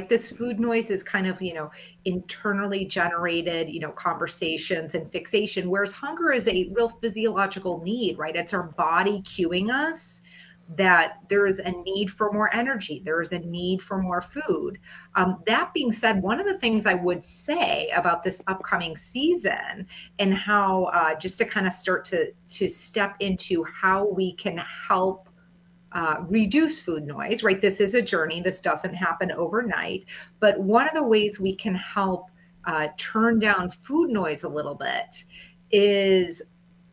This food noise is kind of, internally generated, conversations and fixation, whereas hunger is a real physiological need, right? It's our body cueing us that there is a need for more energy, there is a need for more food. That being said, one of the things I would say about this upcoming season and how, just to kind of start to step into how we can help reduce food noise, right? This is a journey. This doesn't happen overnight. But one of the ways we can help turn down food noise a little bit is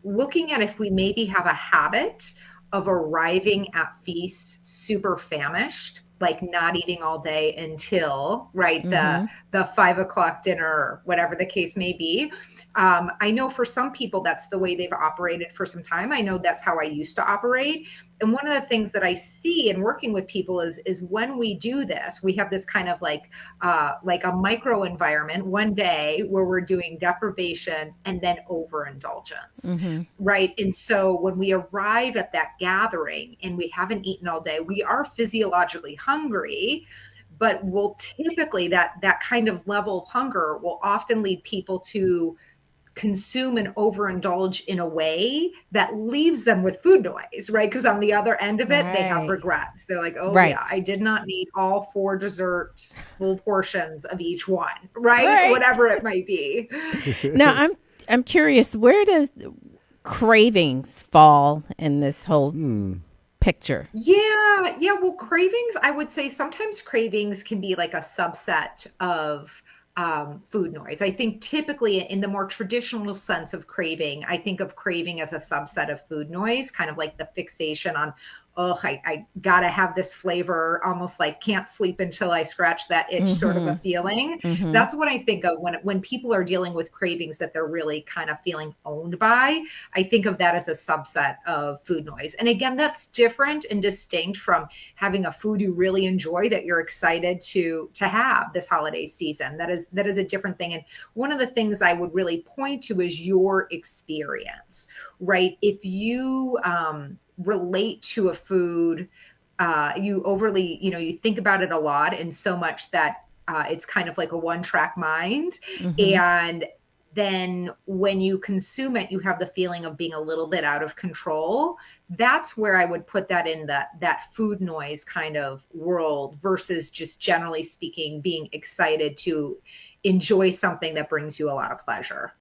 looking at if we maybe have a habit of arriving at feasts super famished, like not eating all day until right Mm-hmm. the 5 o'clock dinner, or whatever the case may be. I know for some people that's the way they've operated for some time. I know that's how I used to operate. And one of the things that I see in working with people is when we do this, we have this kind of like a micro environment one day where we're doing deprivation and then overindulgence, Mm-hmm. right? And so when we arrive at that gathering and we haven't eaten all day, we are physiologically hungry, but we'll typically that kind of level of hunger will often lead people to consume and overindulge in a way that leaves them with food noise, right? Because on the other end of it, they have Right. regrets. They're like, oh, Right. yeah, I did not need all four desserts, full portions of each one, right? Right. Whatever it might be. Now I'm curious, where does cravings fall in this whole Hmm. picture? Yeah, yeah. Well, cravings, I would say sometimes cravings can be like a subset of food noise. I think typically in the more traditional sense of craving, I think of craving as a subset of food noise, kind of like the fixation on, oh, I gotta have this flavor, almost like can't sleep until I scratch that itch sort of a Mm-hmm. feeling. Mm-hmm. That's what I think of when people are dealing with cravings that they're really kind of feeling owned by. I think of that as a subset of food noise. And again, that's different and distinct from having a food you really enjoy that you're excited to have this holiday season. That is a different thing. And one of the things I would really point to is your experience, right? If you relate to a food, you overly, you think about it a lot, and so much that it's kind of like a one track mind. Mm-hmm. And then when you consume it, you have the feeling of being a little bit out of control. That's where I would put that in that food noise kind of world versus just generally speaking, being excited to enjoy something that brings you a lot of pleasure.